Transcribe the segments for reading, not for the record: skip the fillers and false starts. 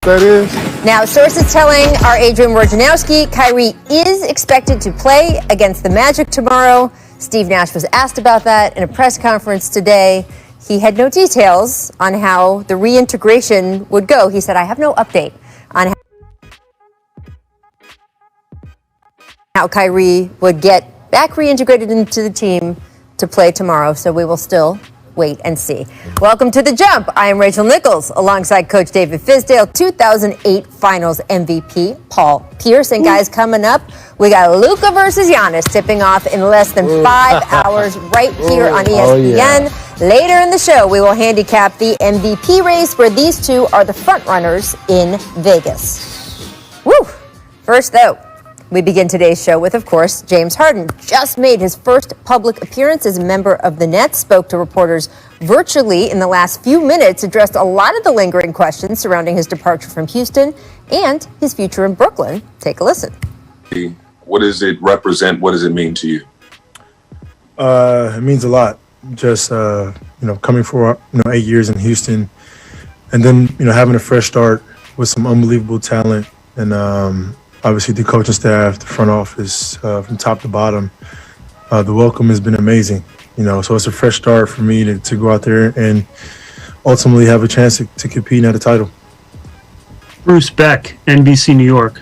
that is? Now, sources telling our Adrian Wojnarowski, Kyrie is expected to play against the Magic tomorrow. Steve Nash was asked about that in a press conference today. He had no details on how the reintegration would go. He said, I have no update on how Kyrie would get back reintegrated into the team to play tomorrow. So we will still wait and see. Welcome to The Jump. I am Rachel Nichols alongside Coach David Fizdale, 2008 Finals MVP Paul Pierce. And guys, coming up, we got Luka versus Giannis tipping off in less than 5 hours right here on ESPN. Later in the show, we will handicap the MVP race where these two are the front runners in Vegas. Woo! First, though, we begin today's show with, of course, James Harden. Just made his first public appearance as a member of the Nets, spoke to reporters virtually in the last few minutes, addressed a lot of the lingering questions surrounding his departure from Houston and his future in Brooklyn. Take a listen. What does it represent? What does it mean to you? It means a lot. Just, coming for, 8 years in Houston and then, having a fresh start with some unbelievable talent and, obviously, the coaching staff, the front office, from top to bottom, the welcome has been amazing. So it's a fresh start for me to go out there and ultimately have a chance to compete at a title. Bruce Beck, NBC New York.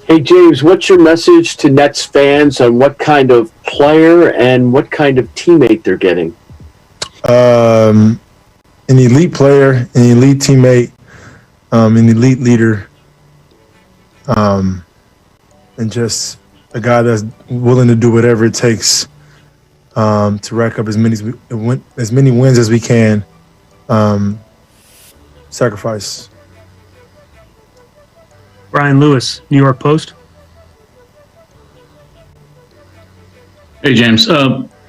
Hey, James, what's your message to Nets fans on what kind of player and what kind of teammate they're getting? An elite player, an elite teammate, an elite leader. And just a guy that's willing to do whatever it takes to rack up as many wins as we can. Sacrifice. Brian Lewis, New York Post. Hey, James.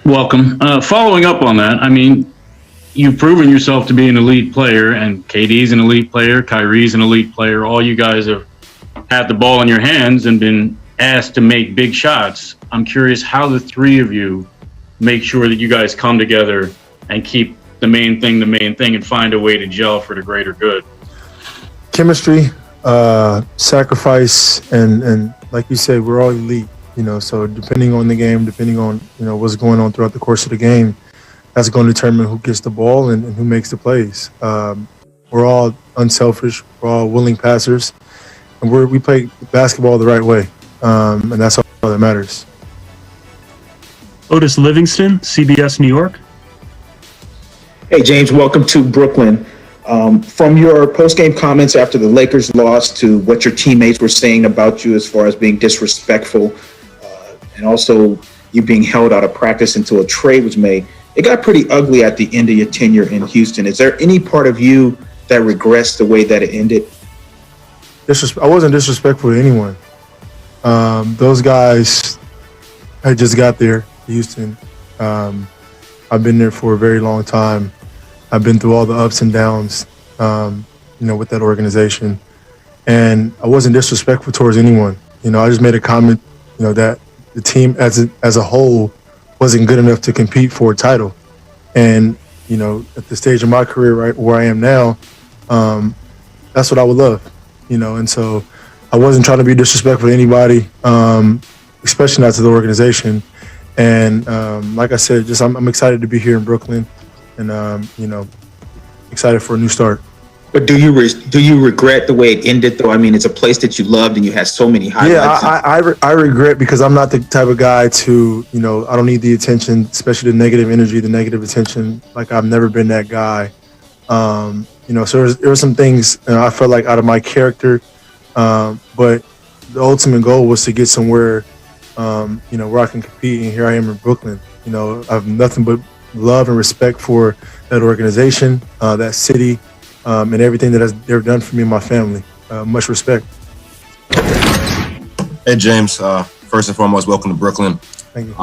Welcome. Following up on that, I mean, you've proven yourself to be an elite player, and KD's an elite player, Kyrie's an elite player. All you guys have had the ball in your hands and been asked to make big shots. I'm curious how the three of you make sure that you guys come together and keep the main thing, and find a way to gel for the greater good. Chemistry, sacrifice, and like you said, we're all elite, so depending on the game, depending on, what's going on throughout the course of the game, that's going to determine who gets the ball and who makes the plays. We're all unselfish, we're all willing passers, and we play basketball the right way, and that's all that matters. Otis Livingston, CBS New York. Hey, James, welcome to Brooklyn. From your post-game comments after the Lakers lost to what your teammates were saying about you as far as being disrespectful, and also you being held out of practice until a trade was made, it got pretty ugly at the end of your tenure in Houston. Is there any part of you that regrets the way that it ended? I wasn't disrespectful to anyone. Those guys, I just got there, Houston. I've been there for a very long time. I've been through all the ups and downs, with that organization. And I wasn't disrespectful towards anyone. I just made a comment, that the team as a whole wasn't good enough to compete for a title. And, at the stage of my career, right where I am now, that's what I would love, And so I wasn't trying to be disrespectful to anybody, especially not to the organization. And like I said, I'm excited to be here in Brooklyn, and excited for a new start. But do you regret the way it ended, though? I mean, it's a place that you loved and you had so many highlights. Yeah, I regret because I'm not the type of guy to, I don't need the attention, especially the negative energy, the negative attention. Like, I've never been that guy. So there were some things I felt like out of my character, but the ultimate goal was to get somewhere, where I can compete, and here I am in Brooklyn. I have nothing but love and respect for that organization, that city, and everything that they've done for me and my family. Much respect. Hey, James. First and foremost, welcome to Brooklyn. Thank you.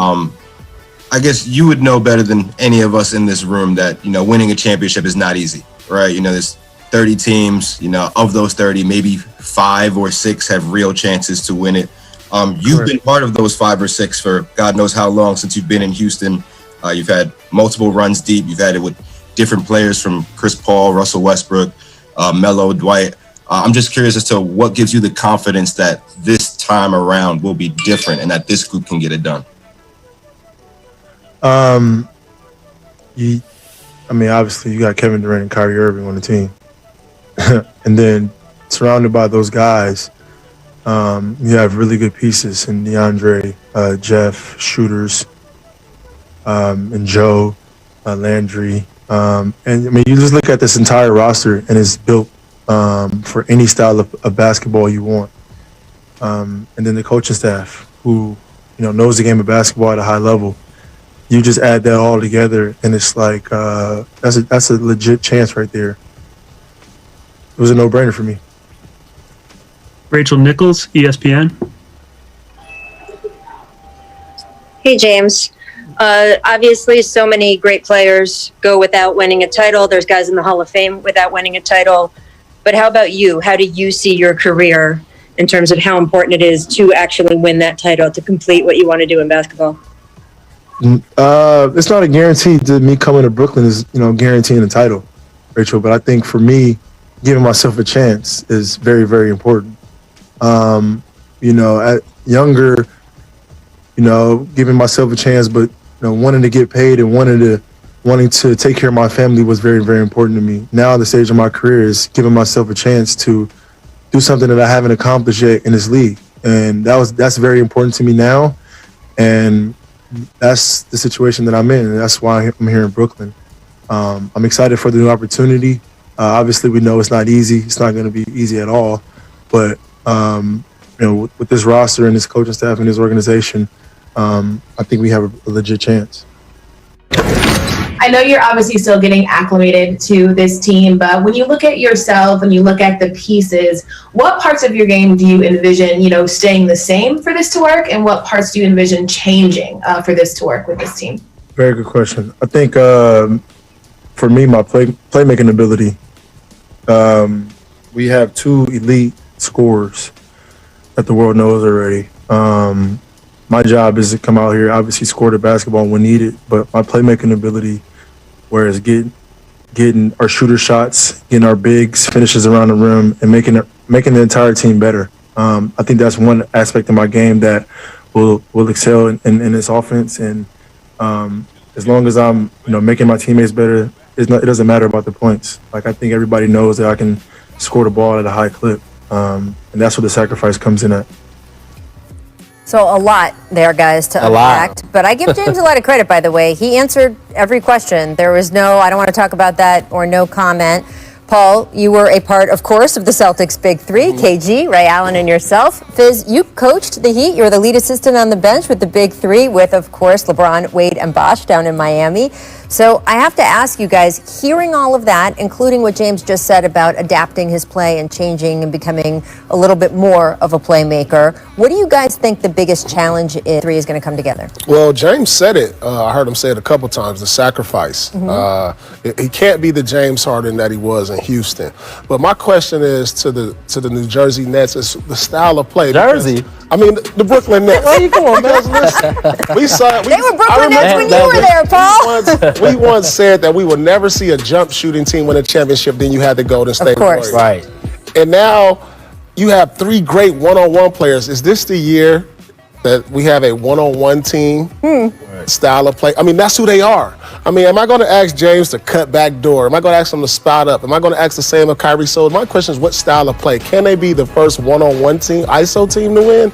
I guess you would know better than any of us in this room that, winning a championship is not easy, right? There's 30 teams, of those 30, maybe 5 or 6 have real chances to win it. You've Correct. been part of those 5 or 6 for God knows how long since you've been in Houston. You've had multiple runs deep. You've had it with different players from Chris Paul, Russell Westbrook. Melo, Dwight. I'm just curious as to what gives you the confidence that this time around will be different and that this group can get it done. Obviously you got Kevin Durant and Kyrie Irving on the team. And then surrounded by those guys, you have really good pieces in DeAndre, Jeff, shooters, and Joe, Landry. You just look at this entire roster and it's built for any style of basketball you want. And then the coaching staff who, knows the game of basketball at a high level. You just add that all together and it's like, that's a legit chance right there. It was a no-brainer for me. Rachel Nichols, ESPN. Hey, James. Obviously, so many great players go without winning a title. There's guys in the Hall of Fame without winning a title. But how about you? How do you see your career in terms of how important it is to actually win that title, to complete what you want to do in basketball? It's not a guarantee that me coming to Brooklyn is, guaranteeing a title, Rachel. But I think for me, giving myself a chance is very, very important. At younger, giving myself a chance, but wanting to get paid and wanting to take care of my family was very, very important to me. Now, the stage of my career is giving myself a chance to do something that I haven't accomplished yet in this league, and that's very important to me now, and that's the situation that I'm in, and that's why I'm here in Brooklyn. I'm excited for the new opportunity. Obviously, we know it's not easy. It's not going to be easy at all, but with this roster and this coaching staff and this organization, I think we have a legit chance. I know you're obviously still getting acclimated to this team, but when you look at yourself and you look at the pieces, what parts of your game do you envision, staying the same for this to work, and what parts do you envision changing for this to work with this team? Very good question. I think for me, my playmaking ability, we have two elite scorers that the world knows already. My job is to come out here, obviously score the basketball when needed, but my playmaking ability, whereas getting our shooter shots, getting our bigs, finishes around the rim, and making the entire team better. I think that's one aspect of my game that will excel in this offense. And as long as I'm making my teammates better, it doesn't matter about the points. Like, I think everybody knows that I can score the ball at a high clip, and that's where the sacrifice comes in at. So a lot there, guys, to unpack. But I give James a lot of credit, by the way. He answered every question. There was no, I don't want to talk about that, or no comment. Paul, you were a part, of course, of the Celtics' Big Three, KG, Ray Allen, and yourself. Fizz, you coached the Heat. You're the lead assistant on the bench with the Big Three, with, of course, LeBron, Wade, and Bosh down in Miami. So I have to ask you guys, hearing all of that, including what James just said about adapting his play and changing and becoming a little bit more of a playmaker, what do you guys think the biggest challenge is? Three is going to come together? Well, James said it. I heard him say it a couple times, the sacrifice. He can't be the James Harden that he was in Houston. But my question is to the New Jersey Nets, is the style of play. Jersey? The Brooklyn Nets. Where you going, man? They were Brooklyn Nets when you were there, Paul. We once said that we would never see a jump shooting team win a championship, then you had the Golden State Warriors. Right. And now you have three great one-on-one players. Is this the year that we have a one-on-one team style of play? That's who they are. Am I going to ask James to cut back door? Am I going to ask him to spot up? Am I going to ask the same of Kyrie? So my question is, what style of play? Can they be the first one-on-one team, ISO team to win?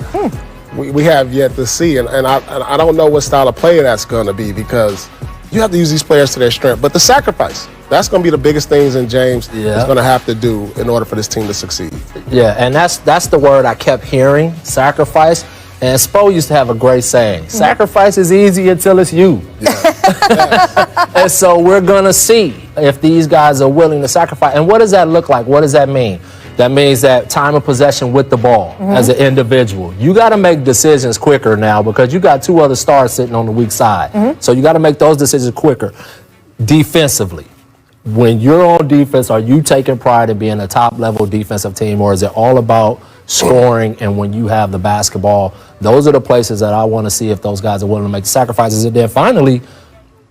We have yet to see. And I don't know what style of play that's going to be, because you have to use these players to their strength. But the sacrifice, that's going to be the biggest things in James is going to have to do in order for this team to succeed. Yeah, and that's the word I kept hearing, sacrifice. And Spo used to have a great saying, sacrifice is easy until it's you. And so we're going to see if these guys are willing to sacrifice. And what does that look like? What does that mean? That means that time of possession with the ball as an individual. You got to make decisions quicker now, because you got two other stars sitting on the weak side. So you got to make those decisions quicker. Defensively, when you're on defense, are you taking pride in being a top-level defensive team, or is it all about scoring? And when you have the basketball, those are the places that I want to see if those guys are willing to make sacrifices. And then finally,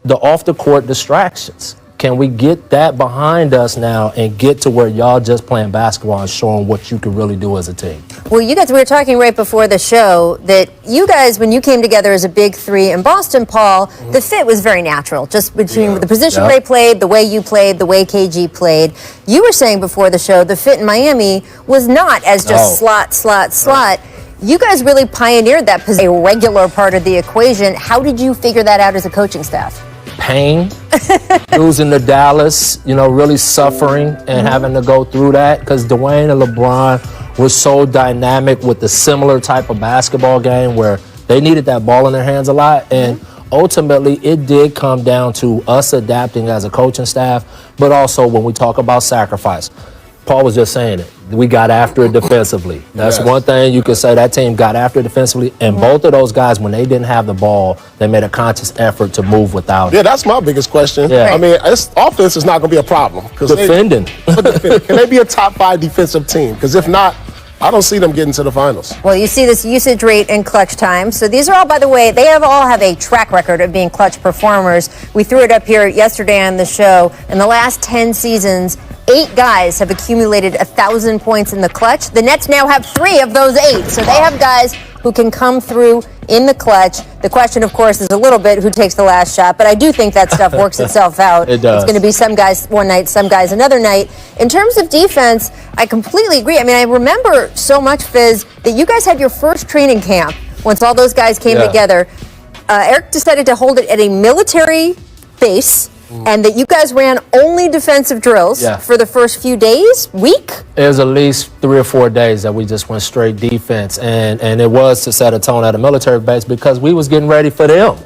the off-the-court distractions. Can we get that behind us now and get to where y'all just playing basketball and showing what you can really do as a team? Well, you guys, we were talking right before the show that you guys, when you came together as a big three in Boston, Paul, the fit was very natural, just between the position they played, the way you played, the way KG played. You were saying before the show the fit in Miami was not as just slot. You guys really pioneered that position, a regular part of the equation. How did you figure that out as a coaching staff? Pain, losing to Dallas, really suffering and having to go through that because Dwayne and LeBron were so dynamic with the similar type of basketball game where they needed that ball in their hands a lot. And ultimately, it did come down to us adapting as a coaching staff, but also when we talk about sacrifice. Paul was just saying it. We got after it defensively. That's one thing you could say. That team got after it defensively. And both of those guys, when they didn't have the ball, they made a conscious effort to move without it. Yeah, that's my biggest question. Yeah. I mean, offense is not going to be a problem. Defending. Can they be a top 5 defensive team? Because if not, I don't see them getting to the finals. Well, you see this usage rate in clutch time. So these are all, by the way, they all have a track record of being clutch performers. We threw it up here yesterday on the show. In the last 10 seasons, 8 guys have accumulated 1,000 points in the clutch. The Nets now have 3 of those 8. So they have guys who can come through in the clutch. The question, of course, is a little bit who takes the last shot, but I do think that stuff works itself out. It does. It's going to be some guys one night, some guys another night. In terms of defense, I completely agree. I mean, I remember so much, Fizz, that you guys had your first training camp once all those guys came together. Eric decided to hold it at a military base, and that you guys ran only defensive drills for the first few days, week? It was at least 3 or 4 days that we just went straight defense, and it was to set a tone at a military base because we was getting ready for them.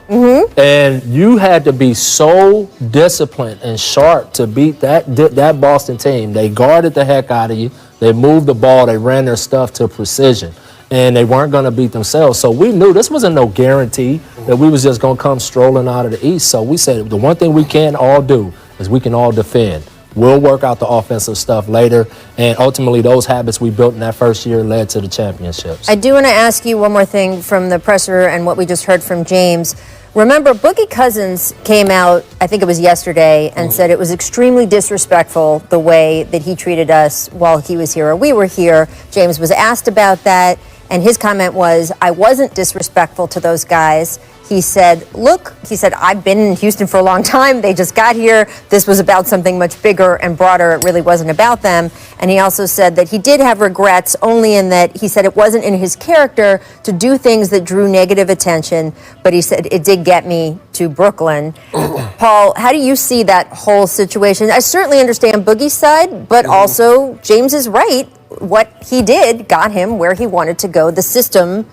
And you had to be so disciplined and sharp to beat that Boston team. They guarded the heck out of you. They moved the ball. They ran their stuff to precision. And they weren't going to beat themselves. So we knew this wasn't no guarantee that we was just going to come strolling out of the East. So we said the one thing we can all do is we can all defend. We'll work out the offensive stuff later. And ultimately, those habits we built in that first year led to the championships. I do want to ask you one more thing from the presser and what we just heard from James. Remember, Boogie Cousins came out, I think it was yesterday, and said it was extremely disrespectful the way that he treated us while he was here or we were here. James was asked about that. And his comment was, I wasn't disrespectful to those guys. He said, look, I've been in Houston for a long time. They just got here. This was about something much bigger and broader. It really wasn't about them. And he also said that he did have regrets, only in that he said it wasn't in his character to do things that drew negative attention. But he said it did get me to Brooklyn. Paul, how do you see that whole situation? I certainly understand Boogie's side, but also James is right. What he did got him where he wanted to go. The system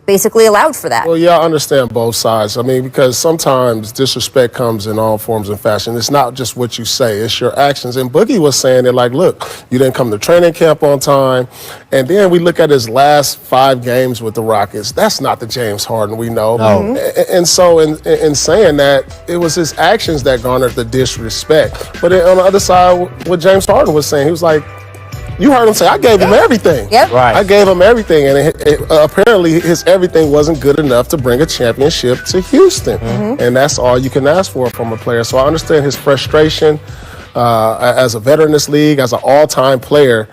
basically allowed for that. Well, yeah, I understand both sides. I mean, because sometimes disrespect comes in all forms and fashion. It's not just what you say, it's your actions. And Boogie was saying it like, look, you didn't come to training camp on time. And then we look at his last 5 games with the Rockets. That's not the James Harden we know. No. And so in saying that, it was his actions that garnered the disrespect. But on the other side, what James Harden was saying, he was like, you heard him say, I gave him everything. Yep. Right. I gave him everything. And apparently his everything wasn't good enough to bring a championship to Houston. And that's all you can ask for from a player. So I understand his frustration as a veteran in this league, as an all-time player.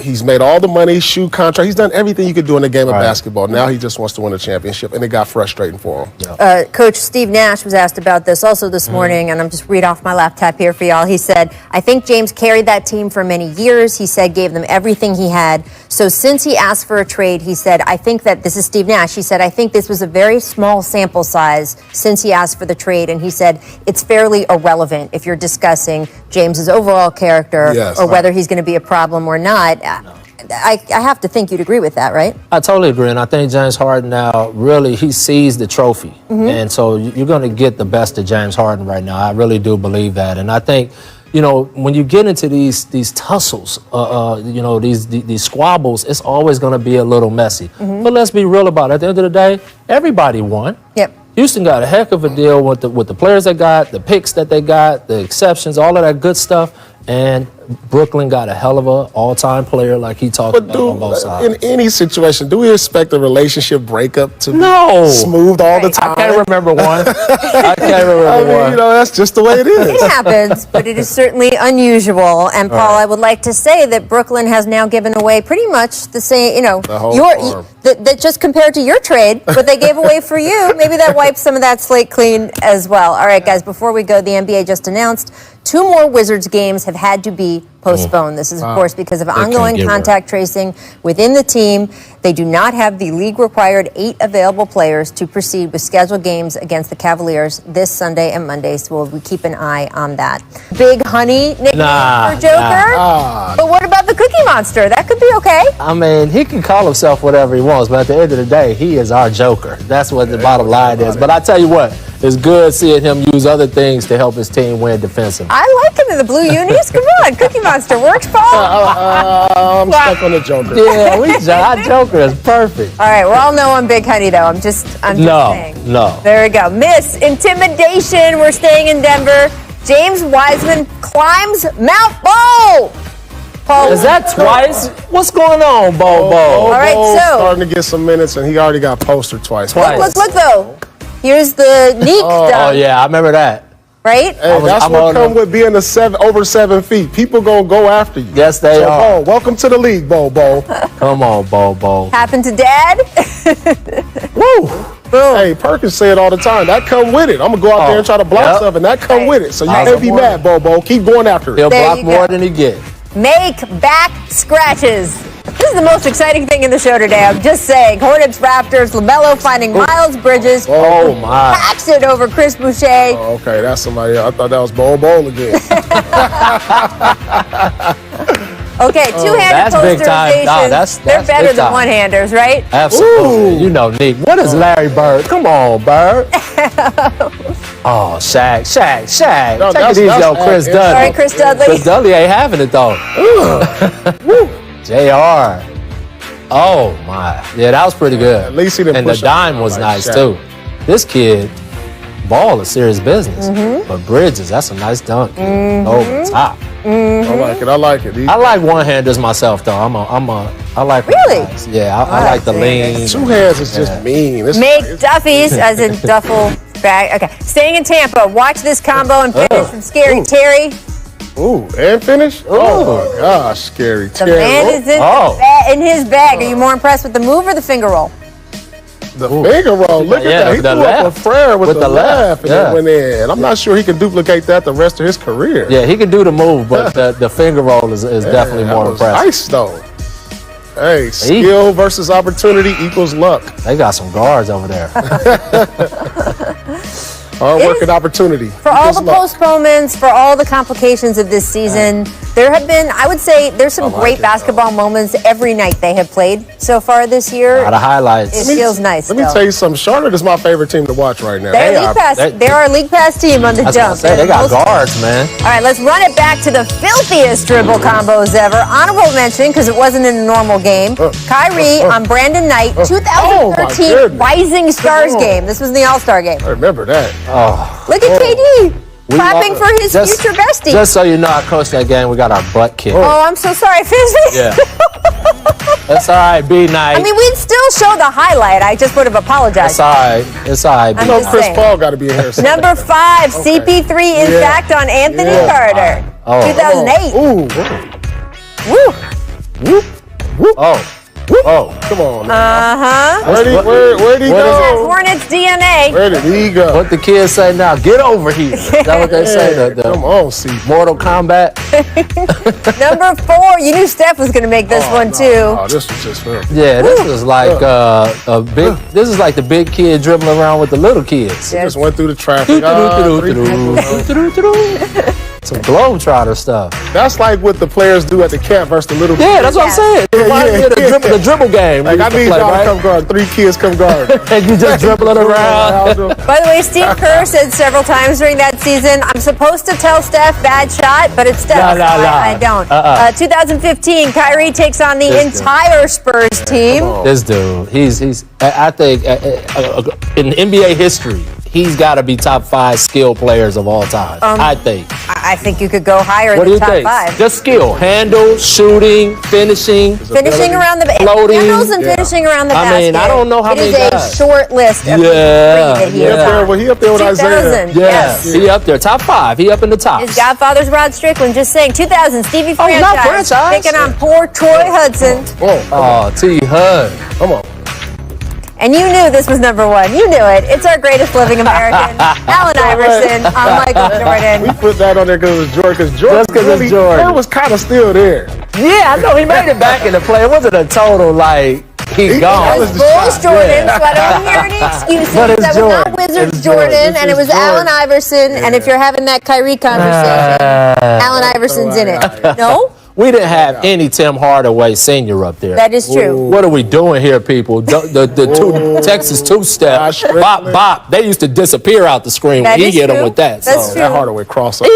He's made all the money, shoe contract. He's done everything you could do in the game of basketball. Now he just wants to win a championship, and it got frustrating for him. Coach Steve Nash was asked about this also this morning, and I'm just read off my laptop here for y'all. He said, I think James carried that team for many years. He said gave them everything he had. So since he asked for a trade, he said, I think that, this is Steve Nash, he said, I think this was a very small sample size since he asked for the trade. And he said, it's fairly irrelevant if you're discussing James's overall character or whether he's going to be a problem or not. I have to think you'd agree with that, right? I totally agree, and I think James Harden now really he sees the trophy, and so you're going to get the best of James Harden right now. I really do believe that, and I think when you get into these tussles, these squabbles, it's always going to be a little messy. But let's be real about it. At the end of the day, everybody won. Yep. Houston got a heck of a deal with the players they got, the picks that they got, the exceptions, all of that good stuff. And Brooklyn got a hell of a all-time player like he talked But about on both dude, sides. in any situation, do we expect a relationship breakup to No. be smooth all the time? I can't remember one. I can't remember one. You know, that's just the way it is. It happens, but it is certainly unusual. And Paul, I would like to say that Brooklyn has now given away pretty much the same, The whole farm. that just compared to your trade, what they gave away for you, maybe that wipes some of that slate clean as well. All right, guys, before we go, the NBA just announced 2 more Wizards games have had to be postponed. This is, of course, because of ongoing contact tracing within the team. They do not have the league-required 8 available players to proceed with scheduled games against the Cavaliers this Sunday and Monday, so we'll keep an eye on that. Big Honey nickname for Joker? But what about the Cookie Monster? That could be okay. I mean, he can call himself whatever he wants, but at the end of the day, he is our Joker. That's what the bottom line is. But I tell you what, it's good seeing him use other things to help his team win defensively. I like him in the blue unis. Come on, Cookie Monster works, Paul. I'm stuck on the Joker. Yeah, our Joker is perfect. All right, well, no, I'm Big Honey, though. I'm just saying. No. There we go. Miss Intimidation. We're staying in Denver. James Wiseman climbs Mount Bo. Paul, Is that twice? What's going on, Bo? All right, so starting to get some minutes, and he already got postered twice. Look, though. Here's the Neek dunk. Oh, yeah, I remember that. Right? Hey, that's what comes with being over 7 feet. People gonna go after you. Yes, they are. Bo, welcome to the league, Bo. Come on, Bo. Happened to Dad. Woo! Hey, Perkins say it all the time. That come with it. I'm gonna go out there and try to block stuff, and that come with it. So you can't be mad, Bo. Keep going after it. He'll block more than he get. Make back scratches. This is the most exciting thing in the show today. I'm just saying. Hornets, Raptors, LaMelo finding Miles Bridges. Oh, my. Packs it over Chris Boucher. Oh, okay, that's somebody else. I thought that was Bo again. Okay, two-handed that's big time. posterizations. Nah, that's They're better big than time. one-handers, right? Absolutely. You know, Nick. What is Larry Bird? Come on, Bird. Oh, Shaq. No, Take it easy on Chris Dudley. Sorry, Chris Dudley. Chris Dudley ain't having it, though. JR. Oh, my. Yeah, that was pretty good. At least he didn't And the push up dime was like nice, Shaq. too. This kid, ball is serious business. But Bridges, that's a nice dunk. Over top. I like it. I like one-handers myself, though. I like Really? guys. Yeah, I like the lean. 2 hands is just mean. Make Duffies, as in duffel bag. Okay, staying in Tampa. Watch this combo and finish from Scary Terry. Ooh, and finish? Oh, my gosh, Scary The Terry. man is in his bag. Are you more impressed with the move or the finger roll? The finger roll. Look at that. He the threw up a left. prayer with the left, and yeah. it went in. I'm not sure he can duplicate that the rest of his career. Yeah, he can do the move, but the finger roll is definitely that more was impressive. nice, though. Hey, skill versus opportunity equals luck. They got some guards over there. Hard work and opportunity. For all the postponements, for all the complications of this season, there have been, I would say, there's some great basketball moments every night they have played so far this year. A lot of highlights. It feels nice. Let me tell you something. Charlotte is my favorite team to watch right now. They're our league pass team on the jump. They got guards, man. All right, let's run it back to the filthiest dribble combos ever. Honorable mention, because it wasn't in a normal game. Kyrie on Brandon Knight, 2013 Rising Stars game. This was in the All-Star game. I remember that. Oh. Look at KD. Clapping for his future bestie. Just so you know, I coached that game. We got our butt kicked. Oh, I'm so sorry, Fizzy. Yeah. That's all right, B-Night. I mean, we'd still show the highlight. I just would have apologized. It's all right. It's all right, I'm B-Night. just Chris saying. Paul got to be in here. Number 5, CP3 in fact on Anthony Carter. Oh. 2008. Ooh. Woo. Oh. Oh. Come on. Uh-huh. Where'd he go? Hornets DNA. Where did he go? What the kids say now? Get over here. Is that what they say? Come on, see. Mortal Kombat. Number 4, you knew Steph was going to make this one too. Oh, this was just him. Yeah, this is like a big. This is like the big kid dribbling around with the little kids. He just went through the traffic. Some Globetrotter stuff. That's like what the players do at the camp versus the little kids. Yeah, that's what I'm saying. The dribble game. Like, I need y'all to come guard. 3 kids come guard. And you just dribbling around. By the way, Steve Kerr said several times during that season, I'm supposed to tell Steph bad shot, but it's Steph. I don't. 2015, Kyrie takes on the entire Spurs team. This dude, he's I think in NBA history, he's got to be top 5 skill players of all time. I think. I think you could go higher What in do the you top think? 5. Just skill, handle, shooting, finishing. Finishing around the floating. handles and finishing around the basket. I mean, I don't know how many It is guys. a short list of the 3 that he is on. He up there with Isaiah. 2000, Yes, he up there, top 5. He up in the top. His godfather's Rod Strickland. Just saying, 2000, Stevie Oh, not franchise. taking on poor Troy Hudson. Oh, T. Hud. Come on. And you knew this was number 1. You knew it. It's our greatest living American, Allen Iverson, on Michael Jordan. We put that on there because it was Jordan. Because Jordan, Just 'cause it's Jordan. Jordan was kind of still there. Yeah, I know he made it back in the play. It wasn't a total like he gone. It was Bulls Jordan, so I don't hear any excuses. But it's That was Jordan. not Wizards It's Jordan, Jordan. and it was Allen Iverson. And if you're having that Kyrie conversation, Allen Iverson's in it. No? We didn't have any Tim Hardaway Sr. up there. That is true. What are we doing here, people? The two Texas two-step, bop, bop. They used to disappear out the screen That when he is hit them true. with that. That's so. true. That Hardaway crossover.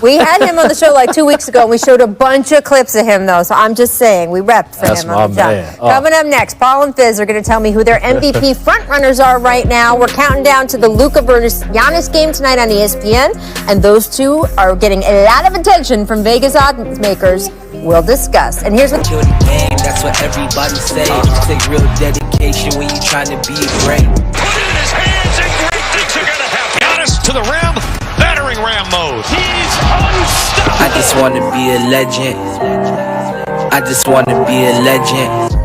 We had him on the show like 2 weeks ago, and we showed a bunch of clips of him, though. So I'm just saying, we repped for That's him on the my job. man. Oh. Coming up next, Paul and Fizz are going to tell me who their MVP frontrunners are right now. We're counting down to the Luka versus Giannis game tonight on ESPN, and those two are getting a lot of attention from Vegas odds makers. We'll discuss. And here's what. Kill the game, that's what everybody say. Take real dedication when you trying to be great. Put it in his hands and great things are gonna happen. Giannis to the rim, battering ram mode. He's unstoppable. I just want to be a legend. I just want to be a legend.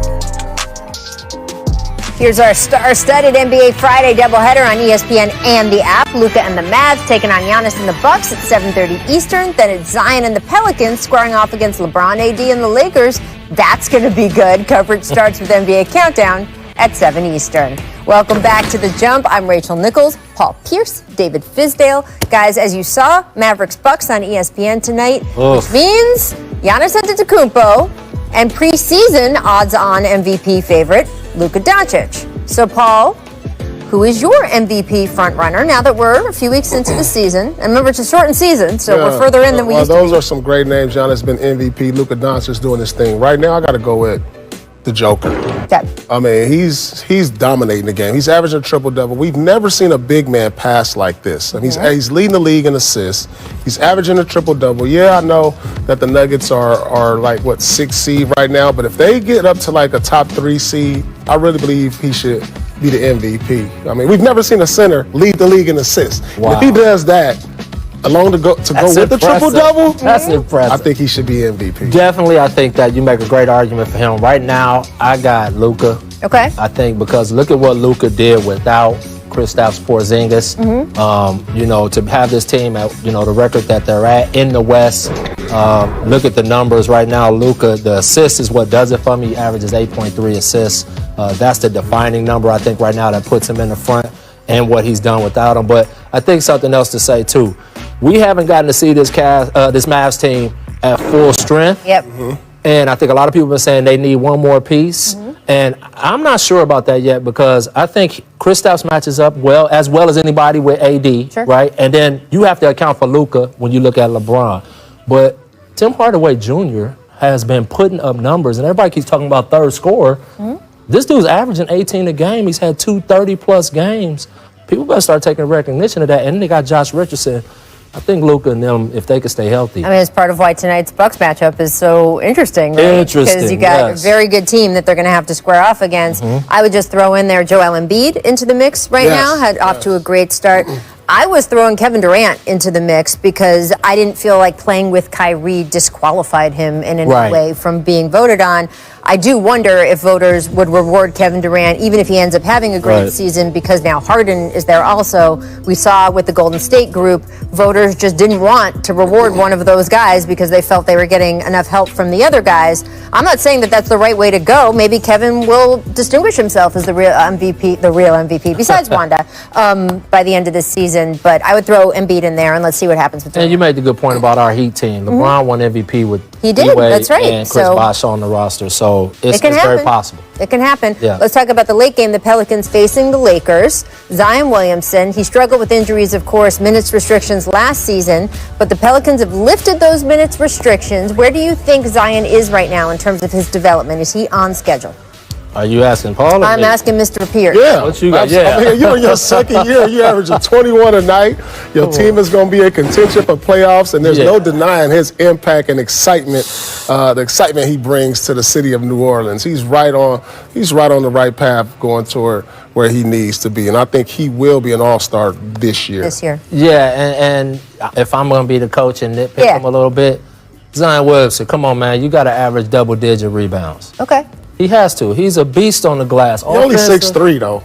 Here's our star-studded NBA Friday doubleheader on ESPN and the app. Luka and the Mavs taking on Giannis and the Bucks at 7:30 Eastern. Then it's Zion and the Pelicans squaring off against LeBron, AD, and the Lakers. That's going to be good. Coverage starts with NBA Countdown at 7 Eastern. Welcome back to The Jump. I'm Rachel Nichols, Paul Pierce, David Fizdale. Guys, as you saw, Mavericks-Bucks on ESPN tonight, which means Giannis Antetokounmpo and preseason odds-on MVP favorite, Luka Doncic. So, Paul, who is your MVP frontrunner now that we're a few weeks into the season? And remember, it's a shortened season, so we're further in than we used to Those are some great names. Giannis been MVP. Luka Doncic doing his thing. Right now, I got to go with the Joker. Okay. I mean, he's dominating the game. He's averaging a triple-double. We've never seen a big man pass like this. I mean, he's leading the league in assists. He's averaging a triple-double. Yeah, I know that the Nuggets are like, 6th seed right now, but if they get up to like a top 3 seed, I really believe he should be the MVP. I mean, we've never seen a center lead the league in assists. Wow. If he does that, along to go with the triple-double, That's impressive. I think he should be MVP. Definitely, I think that you make a great argument for him. Right now, I got Luka. Okay. I think because look at what Luka did without Kristaps Porzingis. To have this team at the record that they're at in the West. Look at the numbers right now. Luka, the assist is what does it for me. He averages 8.3 assists. That's the defining number I think right now that puts him in the front and what he's done without him. But I think something else to say too. We haven't gotten to see this Mavs team at full strength. Yep. And I think a lot of people have been saying they need one more piece. And I'm not sure about that yet because I think Kristaps matches up as well as anybody with AD, right? And then you have to account for Luka when you look at LeBron. But Tim Hardaway Jr. has been putting up numbers, and everybody keeps talking about third scorer. This dude's averaging 18 a game. He's had 2 30-plus games. People better start taking recognition of that. And then they got Josh Richardson. I think Luka and them, if they could stay healthy. I mean, it's part of why tonight's Bucks matchup is so interesting, right? Interesting, because you got yes. a very good team that they're going to have to square off against. I would just throw in there Joel Embiid into the mix right now. Had off to a great start. I was throwing Kevin Durant into the mix because I didn't feel like playing with Kyrie disqualified him in any way from being voted on. I do wonder if voters would reward Kevin Durant, even if he ends up having a great season, because now Harden is there also. We saw with the Golden State group, voters just didn't want to reward one of those guys because they felt they were getting enough help from the other guys. I'm not saying that that's the right way to go. Maybe Kevin will distinguish himself as the real MVP, besides Wanda, by the end of this season. But I would throw Embiid in there, and let's see what happens with him. And you made the good point about our Heat team. LeBron won MVP with D-Wade that's right. and Chris Bosh on the roster. So it's very possible. It can happen. Yeah. Let's talk about the late game. The Pelicans facing the Lakers. Zion Williamson, he struggled with injuries, of course, minutes restrictions last season, but the Pelicans have lifted those minutes restrictions. Where do you think Zion is right now in terms of his development? Is he on schedule? Are you asking Paul? Or I'm me? asking Mr. Pierce. Yeah. What you got? Yeah. I mean, you're in your second year. You averaging 21 a night. Your team is going to be in contention for playoffs, and there's no denying his impact and excitement, the excitement he brings to the city of New Orleans. He's right on the right path going toward where he needs to be, and I think he will be an all-star this year. Yeah, and if I'm going to be the coach and nitpick him a little bit, Zion Williamson, come on, man. You got to average double-digit rebounds. Okay. He has to. He's a beast on the glass. He's only 6'3", though.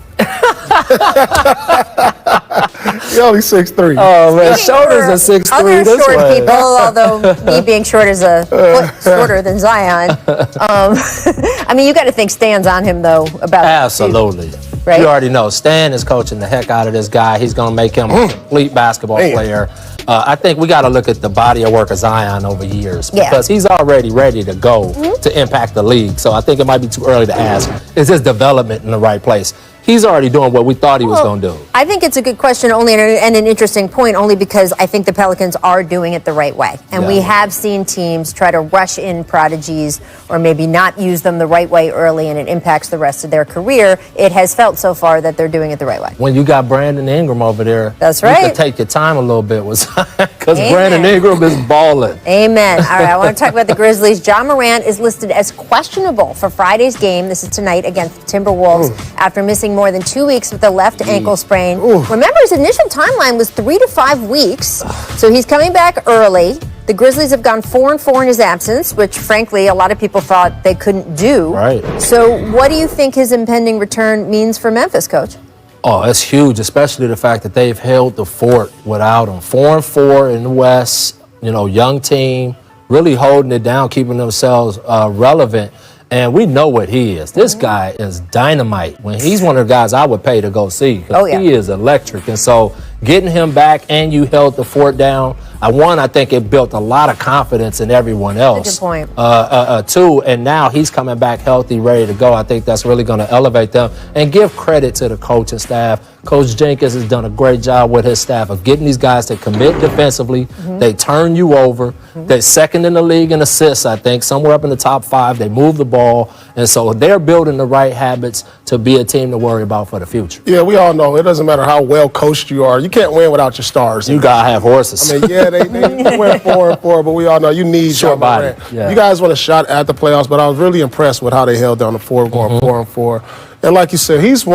He's only 6'3". Oh, man. Shoulders are 6'3". Other this short way. people, although me being short is a foot shorter than Zion. I mean, you got to think Stan's on him, though, about Absolutely. Right? You already know. Stan is coaching the heck out of this guy. He's going to make him a complete basketball player. I think we got to look at the body of work of Zion over years because he's already ready to go to impact the league. So I think it might be too early to ask, is his development in the right place? He's already doing what we thought he was going to do. I think it's a good question and an interesting point only because I think the Pelicans are doing it the right way. And we have seen teams try to rush in prodigies or maybe not use them the right way early and it impacts the rest of their career. It has felt so far that they're doing it the right way. When you got Brandon Ingram over there, that's you right. can take your time a little bit because Brandon Ingram is balling. Amen. All right, I want to talk about the Grizzlies. Ja Morant is listed as questionable for Friday's game. This is tonight against the Timberwolves after missing more than 2 weeks with a left ankle sprain. Remember, his initial timeline was 3 to 5 weeks, so he's coming back early. The Grizzlies have gone 4-4 in his absence, which, frankly, a lot of people thought they couldn't do. Right. So what do you think his impending return means for Memphis, Coach? Oh, it's huge, especially the fact that they've held the fort without him. 4-4 in the West, young team, really holding it down, keeping themselves relevant. And we know what he is. This guy is dynamite. When he's one of the guys I would pay to go see. He is electric. And so getting him back and you held the fort down, I think it built a lot of confidence in everyone else. Good point. Too, and now he's coming back healthy, ready to go. I think that's really going to elevate them and give credit to the coaching staff. Coach Jenkins has done a great job with his staff of getting these guys to commit defensively. They turn you over. They're second in the league in assists, I think, somewhere up in the top 5. They move the ball. And so they're building the right habits to be a team to worry about for the future. Yeah, we all know it doesn't matter how well coached you are. You can't win without your stars. You got to have horses. I mean, yeah, they went 4-4, but we all know you need short body. You guys want a shot at the playoffs, but I was really impressed with how they held down the fort, going 4-4. And like you said, he's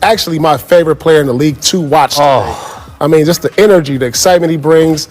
actually my favorite player in the league to watch today. I mean, just the energy, the excitement he brings.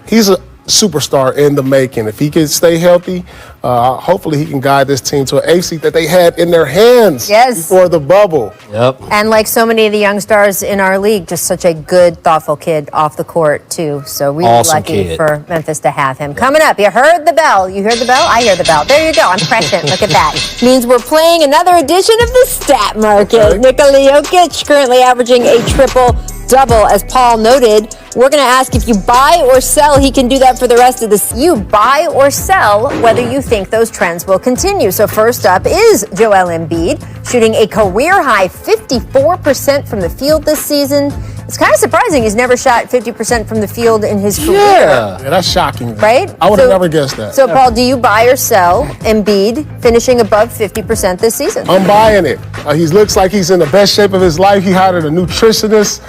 He's a superstar in the making. If he can stay healthy, hopefully he can guide this team to an eighth seed that they had in their hands before the bubble. Yep. And like so many of the young stars in our league, just such a good, thoughtful kid off the court, too. So really lucky for Memphis to have him. Coming up, you heard the bell. You heard the bell? I hear the bell. There you go. I'm prescient. Look at that. Means we're playing another edition of the Stat Market. Nikola Jokic currently averaging a triple-double, as Paul noted. We're going to ask if you buy or sell. He can do that for the rest of this. You buy or sell whether you think those trends will continue. So first up is Joel Embiid, shooting a career-high 54% from the field this season. It's kind of surprising he's never shot 50% from the field in his career. Yeah, that's shocking. Right? I would have never guessed that. So, Paul, do you buy or sell Embiid finishing above 50% this season? I'm buying it. He looks like he's in the best shape of his life. He hired a nutritionist.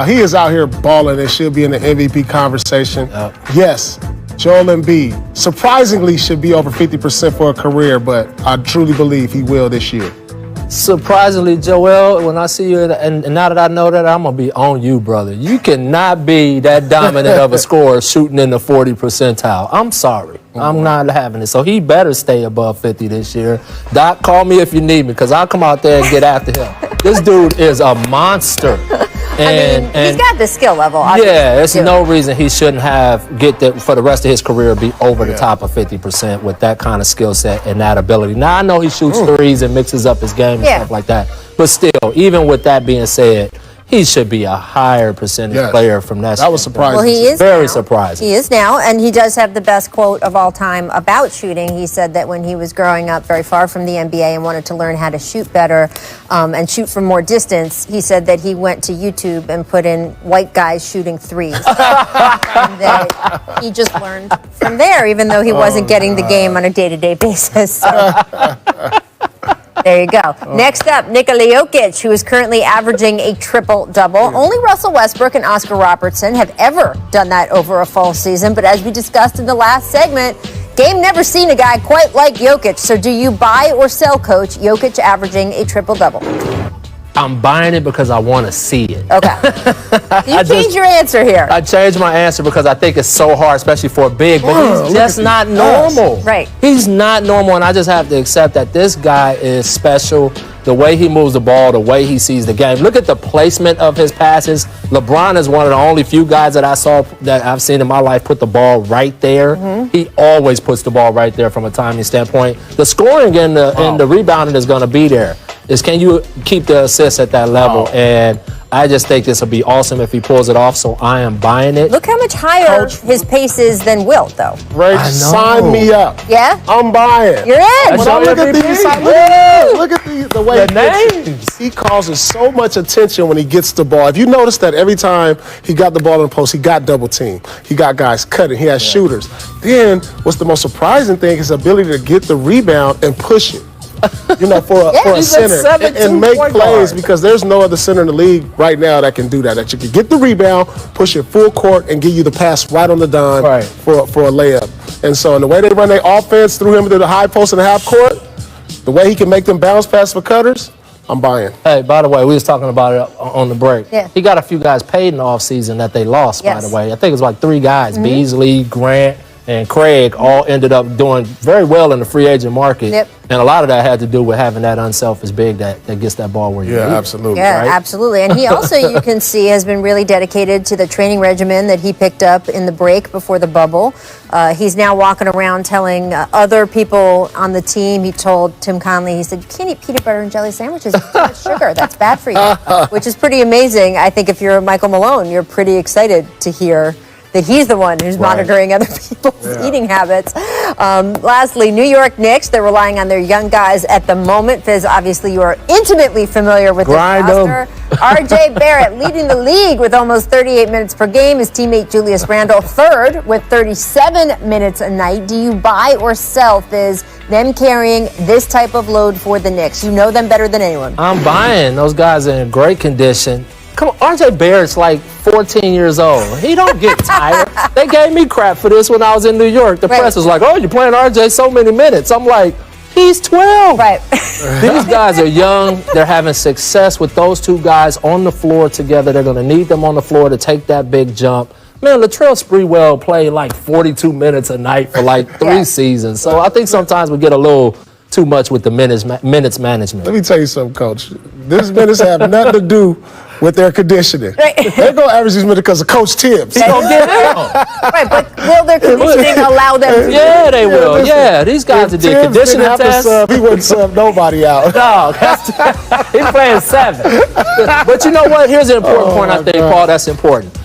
He is out here balling and should be in the MVP conversation. Yes, Joel Embiid surprisingly should be over 50% for a career, but I truly believe he will this year. Surprisingly, Joel, when I see you, and now that I know that, I'm going to be on you, brother. You cannot be that dominant of a scorer shooting in the 40 percentile. I'm sorry. I'm not having it. So he better stay above 50 this year. Doc, call me if you need me, because I'll come out there and get after him. This dude is a monster. And he's got the skill level. Obviously. Yeah, there's no reason he shouldn't get that for the rest of his career, be over the top of 50% with that kind of skill set and that ability. Now, I know he shoots threes and mixes up his game and stuff like that. But still, even with that being said, he should be a higher percentage player from that. That was surprising. Well, he is very now. surprising. He is now, and he does have the best quote of all time about shooting. He said that when he was growing up very far from the NBA and wanted to learn how to shoot better and shoot from more distance, he said that he went to YouTube and put in white guys shooting threes. And that he just learned from there, even though he wasn't getting the game on a day-to-day basis. So. There you go. Next up, Nikola Jokic, who is currently averaging a triple-double. Only Russell Westbrook and Oscar Robertson have ever done that over a full season. But as we discussed in the last segment, game never seen a guy quite like Jokic. So do you buy or sell, Coach, Jokic averaging a triple-double? I'm buying it because I want to see it. Okay. You change your answer here. I changed my answer because I think it's so hard, especially for a big, but he's just not normal. Right. He's not normal, and I just have to accept that this guy is special. The way he moves the ball, the way he sees the game. Look at the placement of his passes. LeBron is one of the only few guys that I've seen in my life put the ball right there. He always puts the ball right there from a timing standpoint. The scoring and the rebounding is going to be there. Can you keep the assists at that level? And I just think this will be awesome if he pulls it off, so I am buying it. Look how much higher his pace is than Wilt, though. Rach, sign me up. Yeah? I'm buying. You're in. When I look at these, look at the way he causes so much attention when he gets the ball. If you notice that every time he got the ball in the post, he got double teamed. He got guys cutting. He has shooters. Then what's the most surprising thing is his ability to get the rebound and push it. For a center and make plays, because there's no other center in the league right now that can do that. That you can get the rebound, push it full court, and give you the pass right on the dime for a layup. And so, in the way they run their offense through him to the high post and the half court, the way he can make them bounce pass for cutters, I'm buying. Hey, by the way, we was talking about it on the break. Yeah. He got a few guys paid in the offseason that they lost, by the way. I think it was like 3 guys, Beasley, Grant, and Craig all ended up doing very well in the free agent market. Yep. And a lot of that had to do with having that unselfish big that gets that ball where you need it. Absolutely. Yeah, absolutely. And he also, you can see, has been really dedicated to the training regimen that he picked up in the break before the bubble. He's now walking around telling other people on the team, he told Tim Conley, he said, you can't eat peanut butter and jelly sandwiches with too much sugar. That's bad for you, which is pretty amazing. I think if you're Michael Malone, you're pretty excited to hear that he's the one who's monitoring other people's eating habits. Lastly, New York Knicks, they're relying on their young guys at the moment. Fizz, obviously you are intimately familiar with this roster. RJ Barrett leading the league with almost 38 minutes per game. His teammate Julius Randle third with 37 minutes a night. Do you buy or sell, Fizz, them carrying this type of load for the Knicks? You know them better than anyone. I'm buying. Those guys are in great condition. Come on, RJ Barrett's like 14 years old. He don't get tired. They gave me crap for this when I was in New York. The press was like, oh, you're playing RJ so many minutes. I'm like, he's 12. Right. These guys are young. They're having success with those 2 guys on the floor together. They're going to need them on the floor to take that big jump. Man, Latrell Sprewell played like 42 minutes a night for like 3 seasons. So I think sometimes we get a little too much with the minutes management. Let me tell you something, Coach. These minutes have nothing to do with their conditioning. They're going to average these minutes because of Coach Tibbs. He's going to get out. Right, but will their conditioning allow them to? Yeah, they will. Yeah, these guys that did conditioning tests. He wouldn't sub nobody out. No, he's playing 7. But you know what? Here's an important point, I think, Paul, that's important.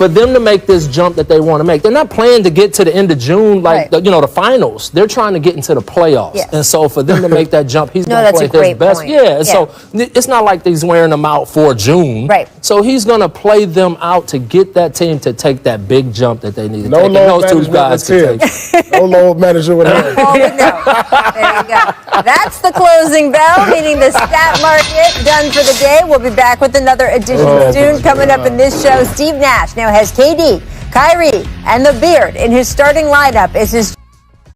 For them to make this jump that they want to make, they're not playing to get to the end of June like the finals. They're trying to get into the playoffs. Yes. And so for them to make that jump, he's going to play his best. Point. Yeah, and so it's not like he's wearing them out for June. Right. So he's going to play them out to get that team to take that big jump that they need to no take. And those 2 guys can take. No load manager with him. There you go. That's the closing bell, meaning the stat market done for the day. We'll be back with another edition soon. Coming up in this show, Steve Nash now has KD, Kyrie, and the Beard in his starting lineup. Is his